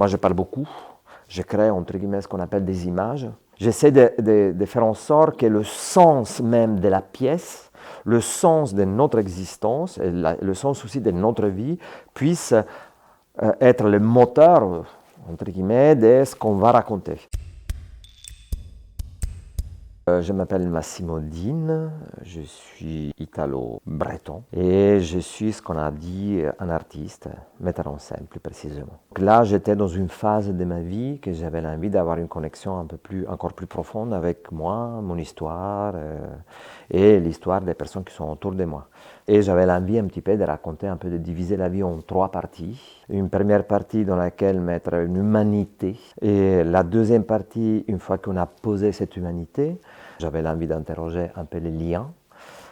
Moi, je parle beaucoup. Je crée, entre guillemets, ce qu'on appelle des images. J'essaie de faire en sorte que le sens même de la pièce, le sens de notre existence, et le sens aussi de notre vie, puisse être le moteur, entre guillemets, de ce qu'on va raconter. Je m'appelle Massimo Din, je suis italo-breton et je suis ce qu'on a dit un artiste, metteur en scène plus précisément. Donc là, j'étais dans une phase de ma vie que j'avais envie d'avoir une connexion encore plus profonde avec moi, mon histoire et l'histoire des personnes qui sont autour de moi. Et j'avais l'envie un petit peu de raconter un peu, de diviser la vie en 3 parties. Une première partie dans laquelle mettre une humanité et la deuxième partie, une fois qu'on a posé cette humanité, j'avais l'envie d'interroger un peu les liens.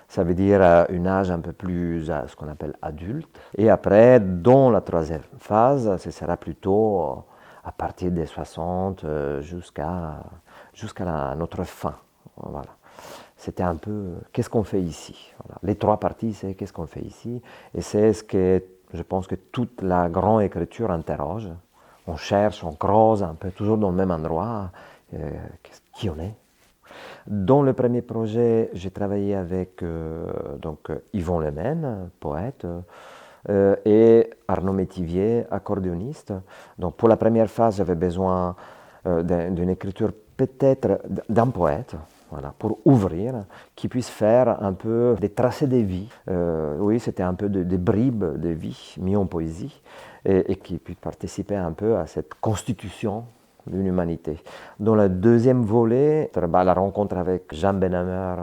Ça veut dire un âge un peu plus, ce qu'on appelle adulte. Et après, dans la troisième phase, ce sera plutôt à partir des 60 jusqu'à notre fin. Voilà. C'était un peu, qu'est-ce qu'on fait ici? Voilà. Les 3 parties, c'est qu'est-ce qu'on fait ici? Et c'est ce que je pense que toute la grande écriture interroge. On cherche, on creuse un peu, toujours dans le même endroit, qui on est. Dans le premier projet, j'ai travaillé avec Yvon Lemaine, poète, et Arnaud Métivier, accordéoniste. Donc pour la première phase, j'avais besoin d'une écriture peut-être d'un poète, voilà, pour ouvrir, qui puisse faire un peu des tracés de vie. Oui, c'était un peu des bribes de vie mis en poésie et qui puisse participer un peu à cette constitution d'une humanité. Dans le deuxième volet, la rencontre avec Jean Benhammer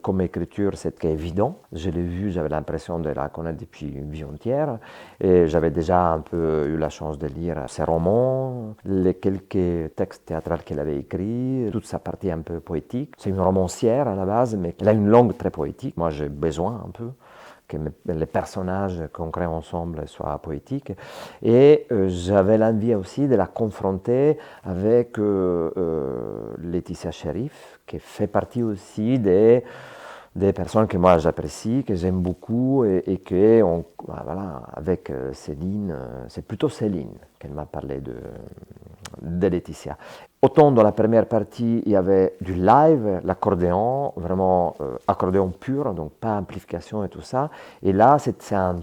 comme écriture, c'était évident. Je l'ai vu, j'avais l'impression de la connaître depuis une vie entière. Et j'avais déjà un peu eu la chance de lire ses romans, les quelques textes théâtraux qu'elle avait écrits, toute sa partie un peu poétique. C'est une romancière à la base, mais elle a une langue très poétique. Moi, j'ai besoin un peu que les personnages qu'on crée ensemble soient poétiques. Et j'avais l'envie aussi de la confronter avec Laetitia Cherif, qui fait partie aussi des personnes que moi j'apprécie, que j'aime beaucoup, et que, voilà, avec Céline, c'est plutôt Céline qu'elle m'a parlé de Laetitia. Autant dans la première partie, il y avait du live, l'accordéon, vraiment accordéon pur, donc pas amplification et tout ça. Et là, c'est un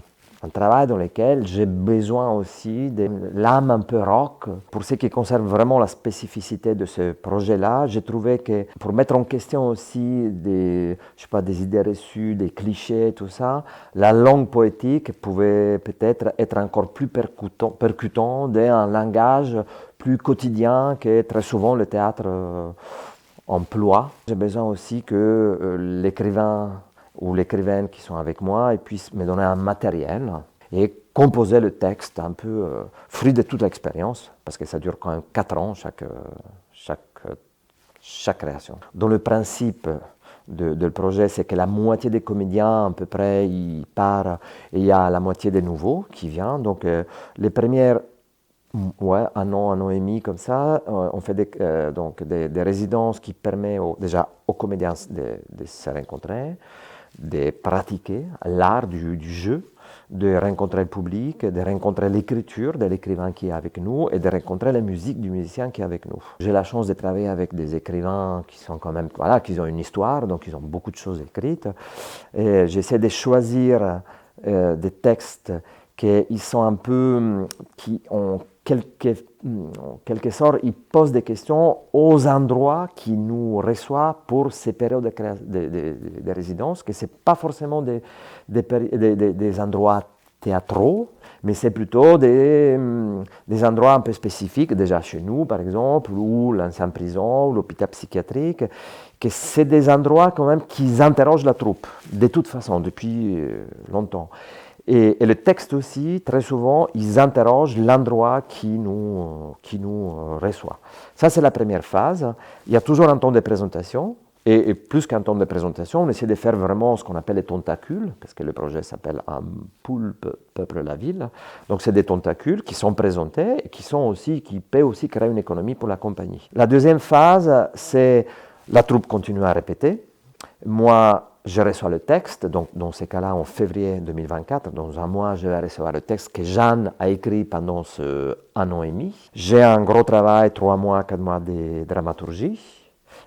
travail dans lequel j'ai besoin aussi de l'âme un peu rock. Pour ce qui concerne vraiment la spécificité de ce projet-là, j'ai trouvé que pour mettre en question aussi des idées reçues, des clichés et tout ça, la langue poétique pouvait peut-être être encore plus percutant d'un langage plus quotidien que très souvent le théâtre emploie. J'ai besoin aussi que l'écrivain ou l'écrivaine qui sont avec moi puissent me donner un matériel et composer le texte un peu fruit de toute l'expérience, parce que ça dure quand même 4 ans chaque création. Dans le principe le projet, c'est que la moitié des comédiens, à peu près, ils partent et il y a la moitié des nouveaux qui viennent. Donc les premières, un an et demi comme ça, on fait des résidences qui permettent déjà aux comédiens de se rencontrer, de pratiquer l'art du jeu, de rencontrer le public, de rencontrer l'écriture de l'écrivain qui est avec nous et de rencontrer la musique du musicien qui est avec nous. J'ai la chance de travailler avec des écrivains qui sont quand même, voilà, qui ont une histoire, donc ils ont beaucoup de choses écrites. Et j'essaie de choisir des textes qui sont un peu, qui ont en quelque sorte, ils posent des questions aux endroits qui nous reçoivent pour ces périodes de résidence, que ce n'est pas forcément des endroits théâtraux, mais c'est plutôt des endroits un peu spécifiques, déjà chez nous par exemple, ou l'ancienne prison, ou l'hôpital psychiatrique, que c'est des endroits quand même qui interrogent la troupe, de toute façon, depuis longtemps. Et le texte aussi, très souvent, ils interrogent l'endroit qui nous reçoit. Ça, c'est la première phase. Il y a toujours un temps de présentation. Et plus qu'un temps de présentation, on essaie de faire vraiment ce qu'on appelle les tentacules, parce que le projet s'appelle Un poulpe peuple la ville. Donc, c'est des tentacules qui sont présentés et qui peuvent aussi créer une économie pour la compagnie. La deuxième phase, c'est la troupe continue à répéter. Moi, je reçois le texte, donc dans ces cas-là, en février 2024, dans un mois, je vais recevoir le texte que Jeanne a écrit pendant un an et demi. J'ai un gros travail, 3 mois, 4 mois de dramaturgie.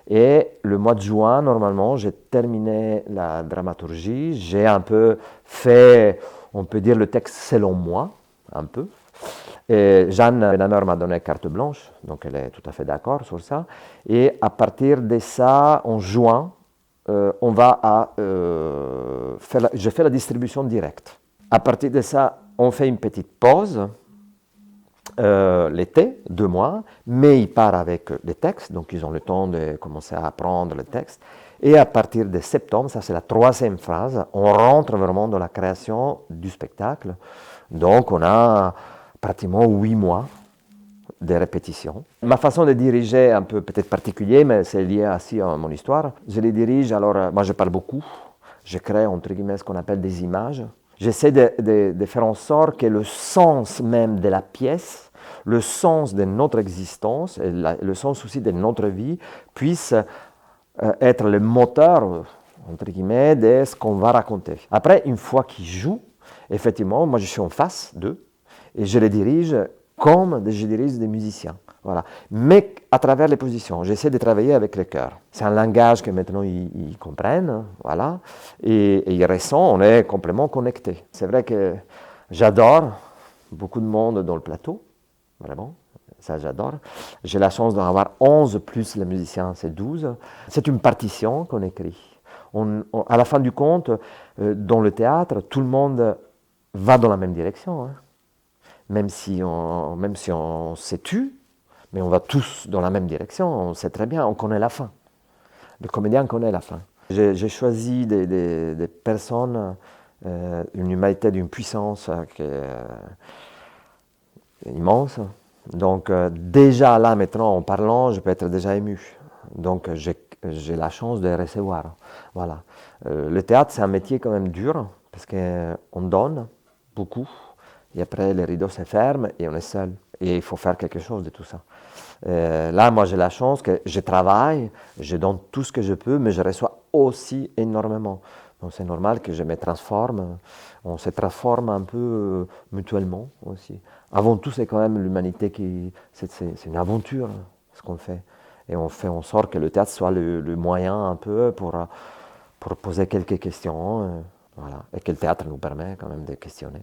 Et le mois de juin, normalement, j'ai terminé la dramaturgie. J'ai un peu fait, on peut dire, le texte selon moi, un peu. Et Jeanne Benanor m'a donné carte blanche, donc elle est tout à fait d'accord sur ça. Et à partir de ça, en juin, on va je fais la distribution directe. À partir de ça, on fait une petite pause, l'été, 2 mois, mais il part avec les textes, donc ils ont le temps de commencer à apprendre le texte. Et à partir de septembre, ça c'est la 3e phase, on rentre vraiment dans la création du spectacle. Donc on a pratiquement 8 mois de répétitions. Ma façon de diriger est un peu peut-être particulière, mais c'est lié aussi à mon histoire. Je les dirige, alors moi je parle beaucoup, je crée entre guillemets ce qu'on appelle des images. J'essaie de faire en sorte que le sens même de la pièce, le sens de notre existence, et le sens aussi de notre vie, puisse être le moteur, entre guillemets, de ce qu'on va raconter. Après, une fois qu'ils jouent, effectivement, moi je suis en face d'eux, et je les dirige comme je dirige des musiciens. Voilà. Mais à travers les positions, j'essaie de travailler avec le cœur. C'est un langage que maintenant ils comprennent, voilà, et ils ressentent, on est complètement connectés. C'est vrai que j'adore beaucoup de monde dans le plateau, vraiment, ça j'adore. J'ai la chance d'en avoir 11 plus les musiciens, c'est 12. C'est une partition qu'on écrit. À la fin du compte, dans le théâtre, tout le monde va dans la même direction, hein. Même si on s'est tu, mais on va tous dans la même direction, on sait très bien, on connaît la fin. Le comédien connaît la fin. J'ai choisi des personnes, une humanité d'une puissance qui est immense. Donc déjà là, maintenant, en parlant, je peux être déjà ému. Donc j'ai la chance de recevoir. Voilà. Le théâtre, c'est un métier quand même dur, parce qu'on donne beaucoup. Et après, les rideaux se ferment et on est seul. Et il faut faire quelque chose de tout ça. Là, moi, j'ai la chance que je travaille, je donne tout ce que je peux, mais je reçois aussi énormément. Donc, c'est normal que je me transforme. On se transforme un peu mutuellement aussi. Avant tout, c'est quand même l'humanité c'est une aventure, ce qu'on fait. Et on fait en sorte que le théâtre soit le moyen un peu pour poser quelques questions. Voilà. Et que le théâtre nous permet quand même de questionner.